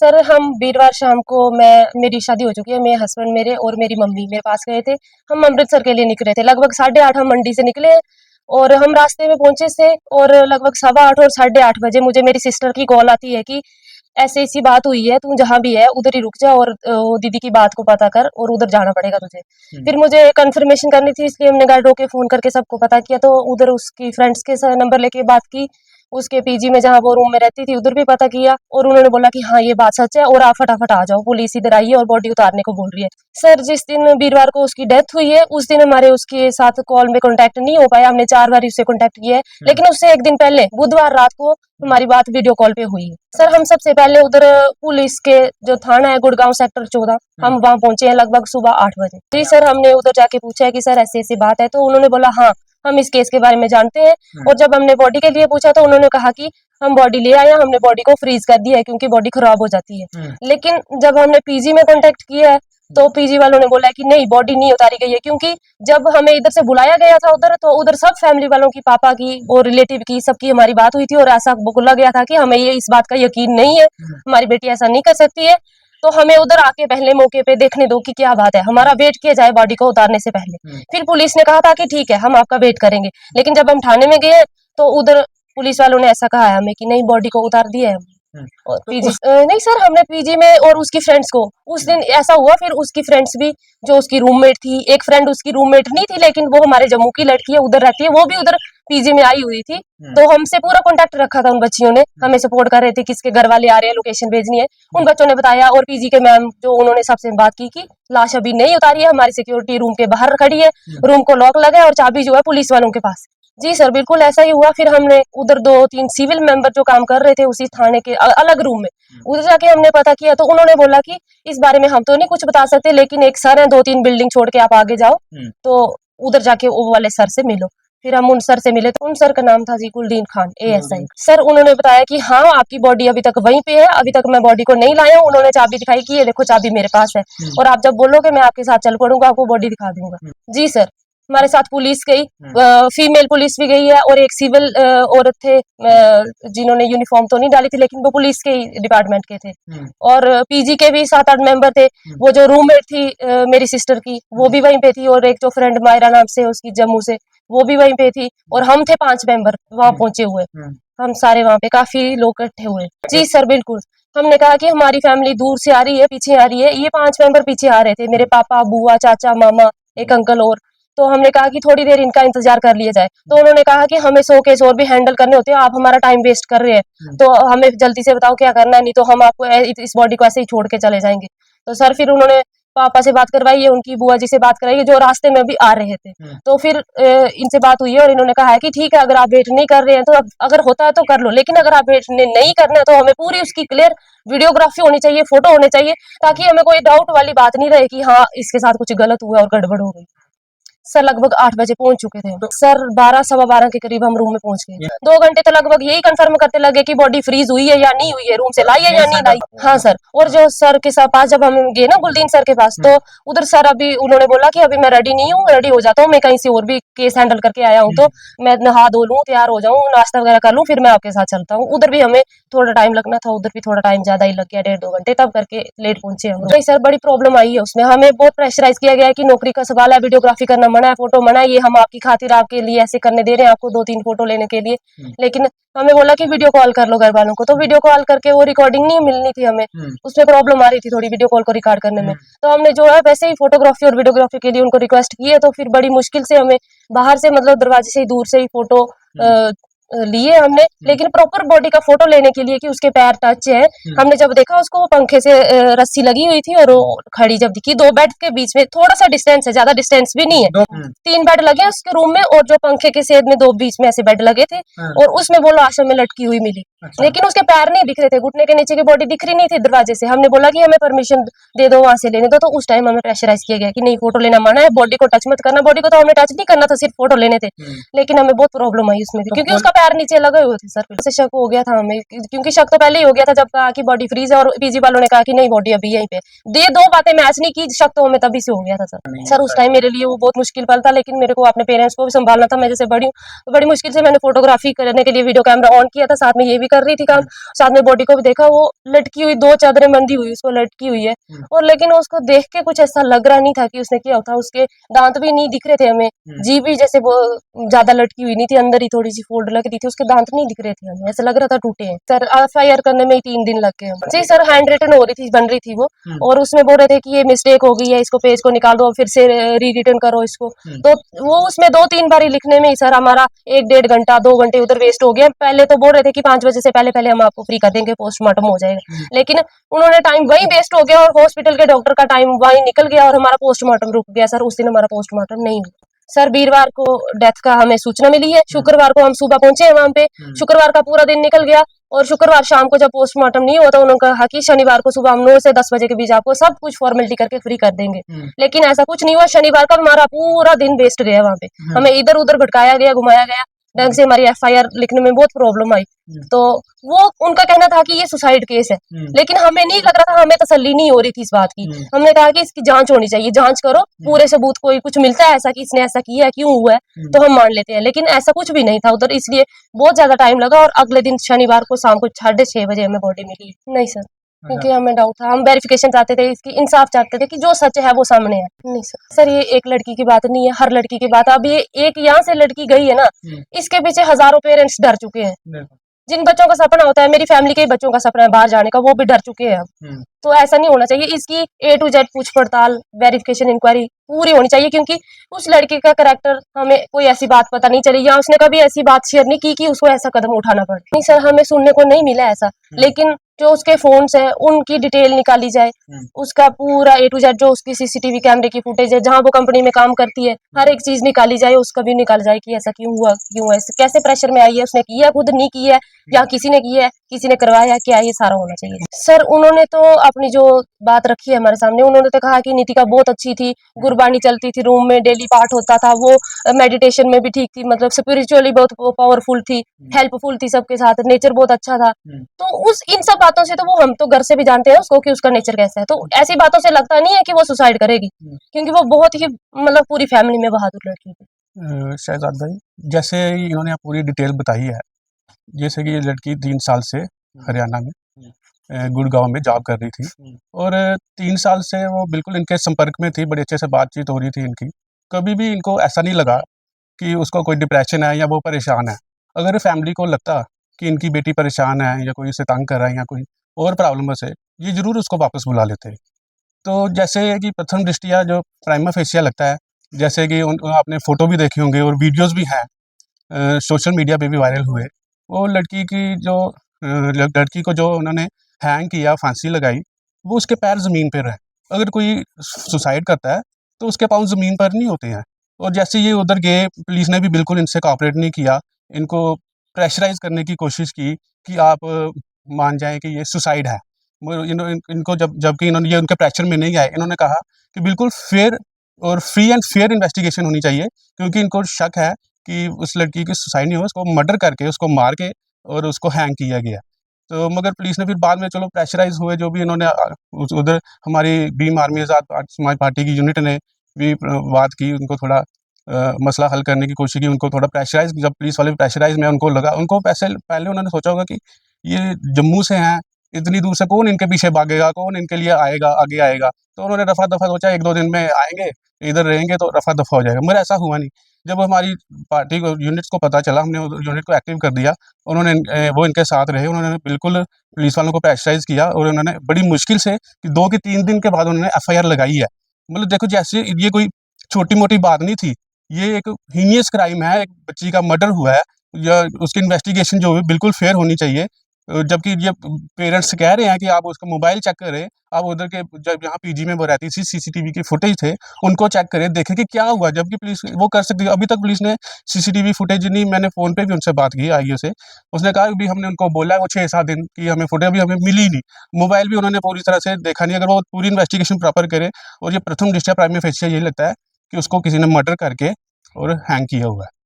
Sir हम वीरवार शाम को मेरी शादी हो चुकी है, मेरे हस्बैंड मेरे और मेरी मम्मी मेरे पास गए थे। हम अमृतसर के लिए निकले थे, लगभग 8:30 हम मंडी से निकले और हम रास्ते में पहुंचे थे और लगभग 8:15 और 8:30 बजे मुझे मेरी सिस्टर की कॉल आती है कि ऐसी ऐसी बात हुई है, तू जहाँ भी है उधर ही रुक जा और वो दीदी की बात को पता कर और उधर जाना पड़ेगा तुझे। फिर मुझे कंफर्मेशन करनी थी, इसलिए हमने गाड़ी रोके, फोन करके सबको पता किया, तो उधर उसकी फ्रेंड्स के नंबर लेके बात की। उसके पीजी में जहाँ वो रूम में रहती थी उधर भी पता किया और उन्होंने बोला कि हाँ ये बात सच है और आप फटाफट आ जाओ, पुलिस इधर आई है और बॉडी उतारने को बोल रही है। सर जिस दिन वीरवार को उसकी डेथ हुई है उस दिन हमारे उसके साथ कॉल में कांटेक्ट नहीं हो पाया, हमने 4 बार उससे कांटेक्ट किया है, लेकिन उससे एक दिन पहले बुधवार रात को हमारी बात वीडियो कॉल पे हुई है। सर हम सबसे पहले उधर पुलिस के जो थाना है गुड़गांव सेक्टर 14 हम वहाँ पहुंचे हैं लगभग सुबह 8 बजे। जी सर हमने उधर जाके पूछा है कि सर ऐसी ऐसी बात है, तो उन्होंने बोला हाँ हम इस केस के बारे में जानते हैं। और जब हमने बॉडी के लिए पूछा तो उन्होंने कहा कि हम बॉडी ले आए, हमने बॉडी को फ्रीज कर दिया है क्योंकि बॉडी खराब हो जाती है। लेकिन जब हमने पीजी में कांटेक्ट किया है तो पीजी वालों ने बोला है कि नहीं बॉडी नहीं उतारी गई है, क्योंकि जब हमें इधर से बुलाया गया था उधर तो उधर सब फैमिली वालों की, पापा की और रिलेटिव की, सबकी हमारी बात हुई थी और ऐसा बोला गया था कि हमें ये इस बात का यकीन नहीं है, हमारी बेटी ऐसा नहीं कर सकती है, तो हमें उधर आके पहले मौके पे देखने दो कि क्या बात है, हमारा वेट किया जाए बॉडी को उतारने से पहले। फिर पुलिस ने कहा था कि ठीक है हम आपका वेट करेंगे, लेकिन जब हम थाने में गए तो उधर पुलिस वालों ने ऐसा कहा है हमें कि नहीं बॉडी को उतार दिया है। और पीजी नहीं सर हमने पीजी में और उसकी फ्रेंड्स को उस दिन ऐसा हुआ, फिर उसकी फ्रेंड्स भी जो उसकी रूममेट थी, एक फ्रेंड उसकी रूममेट नहीं थी लेकिन वो हमारे जम्मू की लड़की है, उधर रहती है, वो भी उधर पीजी में आई हुई थी, तो हमसे पूरा कांटेक्ट रखा था उन बच्चियों ने, हमें सपोर्ट कर रहे थे किसके घर वाले आ रहे हैं, लोकेशन भेजनी है, उन बच्चों ने बताया। और पीजी के मैम जो उन्होंने सबसे बात की कि लाश अभी नहीं उतारी है, हमारी सिक्योरिटी रूम के बाहर खड़ी है, रूम को लॉक लगा है और चाबी जो है पुलिस वालों के पास। जी सर बिल्कुल ऐसा ही हुआ। फिर हमने उधर 2-3 सिविल मेंबर जो काम कर रहे थे उसी थाने के अलग रूम में उधर जाके हमने पता किया, तो उन्होंने बोला कि इस बारे में हम तो नहीं कुछ बता सकते, लेकिन एक सर है 2-3 बिल्डिंग छोड़ के आप आगे जाओ तो उधर जाके वो वाले सर से मिलो। फिर हम उन सर से मिले, तो उन सर का नाम था जी कुलदीन खान ASI सर। उन्होंने बताया कि हाँ आपकी बॉडी अभी तक वहीं पे है, अभी तक मैं बॉडी को नहीं लाया हूँ। उन्होंने चाबी दिखाई कि ये देखो चाबी मेरे पास है और आप जब बोलोगे मैं आपके साथ चल पड़ूंगा, आपको बॉडी दिखा दूंगा। जी सर हमारे साथ पुलिस गई, फीमेल पुलिस भी गई है और एक सिविल औरत थे जिन्होंने यूनिफॉर्म तो नहीं डाली थी लेकिन वो पुलिस के ही डिपार्टमेंट के थे। और पीजी के भी 7-8 मेंबर थे। वो जो रूममेट थी मेरी सिस्टर की वो भी वहीं पे थी और एक जो फ्रेंड मायरा नाम से उसकी जम्मू से वो भी वहीं पे थी और हम थे 5 मेंबर वहां पहुंचे हुए। हम सारे वहां पे काफी लोग इकट्ठे हुए। जी सर बिल्कुल हमने कहा कि हमारी फैमिली दूर से आ रही है, पीछे आ रही है, ये 5 मेंबर पीछे आ रहे थे, मेरे पापा, बुआ, चाचा, मामा, एक अंकल और। तो हमने कहा कि थोड़ी देर इनका इंतजार कर लिया जाए, तो उन्होंने कहा कि हमें 100 केस और भी हैंडल करने होते हैं, आप हमारा टाइम वेस्ट कर रहे हैं, तो हमें जल्दी से बताओ क्या करना है, नहीं तो हम आपको इस बॉडी को ऐसे ही छोड़ के चले जाएंगे। तो सर फिर उन्होंने पापा से बात करवाई है, उनकी बुआ जी से बात कराई है जो रास्ते में भी आ रहे थे। तो फिर इनसे बात हुई है और इन्होंने कहा है कि ठीक है अगर आप वेट नहीं कर रहे हैं तो अगर होता है तो कर लो, लेकिन अगर आप वेट नहीं करना है तो हमें पूरी उसकी क्लियर वीडियोग्राफी होनी चाहिए, फोटो होने चाहिए, ताकि हमें कोई डाउट वाली बात नहीं रहे कि हाँ इसके साथ कुछ गलत हुआ और गड़बड़ हो गई। सर लगभग 8 बजे पहुंच चुके थे सर, 12-12:15 के करीब हम रूम में पहुंच गए। 2 घंटे तो लगभग यही कंफर्म करते लगे कि बॉडी फ्रीज हुई है या नहीं हुई है, रूम से लाई है या नहीं लाई। हाँ सर, और जो सर के पास जब हम गए ना गुलदीन सर के पास, तो उधर सर अभी उन्होंने बोला कि अभी मैं रेडी नहीं हूँ, रेडी हो जाता हूँ, मैं कहीं से और भी केस हैंडल करके आया हूँ, तो मैं नहा धो लूँ, तैयार हो जाऊँ, नाश्ता वगैरह कर लूँ, फिर मैं आपके साथ चलता हूँ। उधर भी हमें थोड़ा टाइम लगना था, उधर भी थोड़ा टाइम ज्यादा ही लग गया, 1.5-2 घंटे, तब करके लेट पहुंचे हम। नहीं सर बड़ी प्रॉब्लम आई है उसमें, हमें बहुत प्रेशराइज किया गया है कि नौकरी का सवाल है, वीडियोग्राफी करना मना है, फोटो मना है, ये हम आपकी खातिर आपके लिए ऐसे करने दे रहे हैं आपको 2-3 फोटो लेने के लिए। लेकिन हमें बोला कि वीडियो कॉल कर लो घर वालों को, तो वीडियो कॉल करके वो रिकॉर्डिंग नहीं मिलनी थी हमें, उसमें प्रॉब्लम आ रही थी थोड़ी वीडियो कॉल को रिकॉर्ड करने में। तो हमने जो है वैसे ही फोटोग्राफी और वीडियोग्राफी के लिए उनको रिक्वेस्ट की है, तो फिर बड़ी मुश्किल से हमें बाहर से मतलब दरवाजे से ही दूर से ही फोटो लिए हमने, लेकिन प्रॉपर बॉडी का फोटो लेने के लिए कि उसके पैर टच है, हमने जब देखा उसको पंखे से रस्सी लगी हुई थी और वो खड़ी जब दिखी, 2 बेड के बीच में थोड़ा सा डिस्टेंस है, ज्यादा डिस्टेंस भी नहीं है, 3 बेड लगे हैं उसके रूम में और जो पंखे के सेद में 2 बीच में ऐसे बेड लगे थे और उसमें वो लाश में लटकी हुई मिली। लेकिन उसके पैर नहीं दिख रहे थे, घुटने के नीचे की बॉडी दिख रही नहीं थी दरवाजे से। हमने बोला कि हमें परमिशन दे दो वहां से लेने दो, तो उस टाइम हमें प्रेशराइज किया गया कि नहीं फोटो लेना मना है, बॉडी को टच मत करना। बॉडी को तो हमने टच नहीं करना था, सिर्फ फोटो लेने थे, लेकिन हमें बहुत प्रॉब्लम आई उसमें क्योंकि उसका पैर नीचे लगे हुए थे सर। से शक हो गया था हमें, क्योंकि शक तो पहले ही हो गया था जब कहा कि बॉडी फ्रीज है, और पीजी वालों ने कहा कि नहीं बॉडी अभी यहीं पे। ये दो बातें मैच नहीं की, शक तो हमें तभी से हो गया था सर। सर उस टाइम मेरे लिए वो बहुत मुश्किल पल था, लेकिन मेरे को अपने पेरेंट्स को भी संभालना था। मैं जैसे बड़ी हूँ, तो बड़ी मुश्किल से मैंने फोटोग्राफी करने के लिए वीडियो कैमरा ऑन किया था, साथ में ये भी कर रही थी काम, साथ में बॉडी को भी देखा। वो लटकी हुई, 2 चादरें बंधी हुई उसको लटकी हुई है, और लेकिन उसको देख के कुछ ऐसा लग रहा नहीं था कि उसने किया था। उसके दांत भी नहीं दिख रहे थे हमें, जीभ भी जैसे वो ज्यादा लटकी हुई नहीं थी, अंदर ही थोड़ी सी फोल्ड लग रही थी, उसके दांत नहीं दिख रहे थे हमें, ऐसा लग रहा था टूटे हैं। सर एफआईआर करने में ही 3 दिन लग गए हमें। जी सर, हैंड रिटन हो रही थी, बन रही थी वो, और उसमें बोल रहे थे कि ये मिस्टेक हो गई है, इसको पेज को निकाल दो, फिर से री रिटर्न करो इसको। तो वो उसमें 2-3 बारी लिखने में ही सर हमारा 1-1.5 घंटा 2 घंटे उधर वेस्ट हो गया। पहले तो बोल रहे थे कि 5 बजे से पहले पहले हम आपको फ्री कर देंगे, पोस्टमार्टम हो जाएगा, लेकिन उन्होंने टाइम वहीं वेस्ट हो गया, और हॉस्पिटल के डॉक्टर का टाइम वहीं निकल गया, और हमारा पोस्टमार्टम रुक गया सर। उस दिन हमारा पोस्टमार्टम नहीं हुआ सर। वीरवार को डेथ का हमें सूचना मिली है, शुक्रवार को हम सुबह पहुंचे हैं वहां पे, शुक्रवार का पूरा दिन निकल गया, और शुक्रवार शाम को जब पोस्टमार्टम नहीं हुआ तो उन्होंने कहा कि शनिवार को सुबह हम 9 से 10 बजे के बीच आपको सब कुछ फॉर्मेलिटी करके फ्री कर देंगे, लेकिन ऐसा कुछ नहीं हुआ। शनिवार का हमारा पूरा दिन वेस्ट गया वहां पे, हमें इधर उधर भटकाया गया, घुमाया गया, ढंग से हमारी एफआईआर लिखने में बहुत प्रॉब्लम आई। तो वो उनका कहना था कि ये सुसाइड केस है, लेकिन हमें नहीं लग रहा था, हमें तसल्ली नहीं हो रही थी इस बात की। हमने कहा कि इसकी जांच होनी चाहिए, जांच करो, पूरे सबूत कोई कुछ मिलता है ऐसा कि इसने ऐसा किया है, क्यों हुआ है, तो हम मान लेते हैं, लेकिन ऐसा कुछ भी नहीं था उधर, इसलिए बहुत ज्यादा टाइम लगा। और अगले दिन शनिवार को शाम को 6:30 बजे हमें बॉडी मिली। नहीं सर, क्योंकि हमें डाउट था, हम वेरिफिकेशन चाहते थे, इसकी इंसाफ चाहते थे कि जो सच है वो सामने है। नहीं सर, ये एक लड़की की बात नहीं है, हर लड़की की बात। अब ये एक यहाँ से लड़की गई है ना, इसके पीछे हजारों पेरेंट्स डर चुके हैं। जिन बच्चों का सपना होता है, मेरी फैमिली के बच्चों का सपना है बाहर जाने का, वो भी डर चुके हैं अब। तो ऐसा नहीं होना चाहिए, इसकी A to Z पूछ पड़ताल, वेरिफिकेशन, इंक्वायरी पूरी होनी चाहिए, क्योंकि उस लड़की का कैरेक्टर, हमें कोई ऐसी बात पता नहीं चली, या उसने कभी ऐसी बात शेयर नहीं की कि उसको ऐसा कदम उठाना पड़े। नहीं सर, हमें सुनने को नहीं मिला ऐसा, लेकिन जो उसके फोन्स है उनकी डिटेल निकाली जाए, उसका पूरा A to Z, जो उसकी सीसीटीवी कैमरे की फुटेज है, जहाँ वो कंपनी में काम करती है, हर एक चीज निकाली जाए, उसका भी निकाल जाए कि ऐसा क्यों हुआ, क्यों है, कैसे प्रेशर में आई है, उसने किया, खुद नहीं किया है, या किसी ने किया है, किसी ने करवाया, क्या, ये सारा होना चाहिए। सर उन्होंने तो अपनी जो बात रखी है हमारे सामने, उन्होंने तो कहा कि नितिका बहुत अच्छी थी, गुरबानी चलती थी, रूम में डेली पाठ होता था, वो मेडिटेशन में भी ठीक थी, मतलब स्पिरिचुअली बहुत पावरफुल थी, हेल्पफुल थी सबके साथ, नेचर बहुत अच्छा था। तो उस इन सब बातों से तो वो, हम तो घर से भी जानते हैं उसको कि उसका नेचर कैसा है, तो ऐसी बातों से लगता नहीं है कि वो सुसाइड करेगी, क्योंकि वो बहुत ही मतलब पूरी फैमिली में बहादुर लड़की थी। शहजाद भाई, जैसे इन्होंने पूरी डिटेल बताई है, जैसे कि ये लड़की 3 साल से हरियाणा में गुड़गांव में जॉब कर रही थी, और 3 साल से वो बिल्कुल इनके संपर्क में थी, बड़े अच्छे से बातचीत हो रही थी इनकी। कभी भी इनको ऐसा नहीं लगा कि उसको कोई डिप्रेशन है या वो परेशान है। अगर फैमिली को लगता कि इनकी बेटी परेशान है या कोई उसे तंग कर रहा है या कोई और प्रॉब्लम है, ये ज़रूर उसको वापस बुला लेते। तो जैसे कि प्रथम दृष्टिया जो प्राइमा फेसिया लगता है, जैसे कि आपने फ़ोटो भी देखे होंगे और वीडियोज़ भी हैं, सोशल मीडिया पे भी वायरल हुए। वो लड़की की जो लड़की को जो उन्होंने हैंग किया, फांसी लगाई, वो उसके पैर ज़मीन पे रहे। अगर कोई सुसाइड करता है तो उसके पाँव ज़मीन पर नहीं होते हैं। और जैसे ये उधर गए, पुलिस ने भी बिल्कुल इनसे कोऑपरेट नहीं किया, इनको प्रेशराइज़ करने की कोशिश की कि आप मान जाएँ कि ये सुसाइड है। इनको जबकि इन्होंने ये उनके प्रेशर में नहीं आए, इन्होंने कहा कि बिल्कुल फेयर और फ्री एंड फेयर इन्वेस्टिगेशन होनी चाहिए, क्योंकि इनको शक है कि उस लड़की की सुसाइड नहीं हुआ, उसको मर्डर करके, उसको मार के और उसको हैंग किया गया। तो मगर पुलिस ने फिर बाद में चलो प्रेशराइज़ हुए, जो भी इन्होंने उधर हमारी भीम आर्मी आज़ाद समाज पार्टी की यूनिट ने भी बात की, उनको थोड़ा मसला हल करने की कोशिश की, उनको थोड़ा प्रेशराइज़, जब पुलिस वाले प्रेशराइज़ में उनको लगा, उनको पैसे पहले उन्होंने सोचा होगा कि ये जम्मू से हैं, इतनी दूर से कौन इनके पीछे भागेगा, कौन इनके लिए आएगा, आगे आएगा। तो उन्होंने रफ़ा-दफ़ा सोचा 1-2 दिन में आएँगे, इधर रहेंगे तो रफ़ा-दफ़ा हो जाएगा, मगर ऐसा हुआ नहीं। जब हमारी पार्टी को, यूनिट्स को पता चला, हमने यूनिट को एक्टिव कर दिया, उन्होंने वो इनके साथ रहे, उन्होंने बिल्कुल पुलिस वालों को प्रेशराइज़ किया, और उन्होंने बड़ी मुश्किल से कि 2 के 3 दिन के बाद उन्होंने एफआईआर लगाई है। मतलब देखो, जैसे ये कोई छोटी-मोटी बात नहीं थी, ये एक हीनियस क्राइम है, एक बच्ची का मर्डर हुआ है, या उसकी इन्वेस्टिगेशन जो है बिल्कुल फेयर होनी चाहिए। जबकि ये पेरेंट्स कह रहे हैं कि आप उसका मोबाइल चेक करें, आप उधर के जब जहाँ पीजी में वो रहती थी, सीसीटीवी के फुटेज थे, उनको चेक करें, देखें कि क्या हुआ, जबकि पुलिस वो कर सकती है। अभी तक पुलिस ने सीसीटीवी फुटेज नहीं, मैंने फ़ोन पे भी उनसे बात की आईओ से, उसने कहा अभी हमने उनको बोला है वो 6-7 दिन की हमें फुटेज अभी हमें मिली नहीं, मोबाइल भी उन्होंने पूरी तरह से देखा नहीं। अगर वो पूरी इन्वेस्टिगेशन प्रॉपर करे, और ये प्रथम दृष्टया प्राइमा फेसिया यही लगता है कि उसको किसी ने मर्डर करके और हैंग किया हुआ है।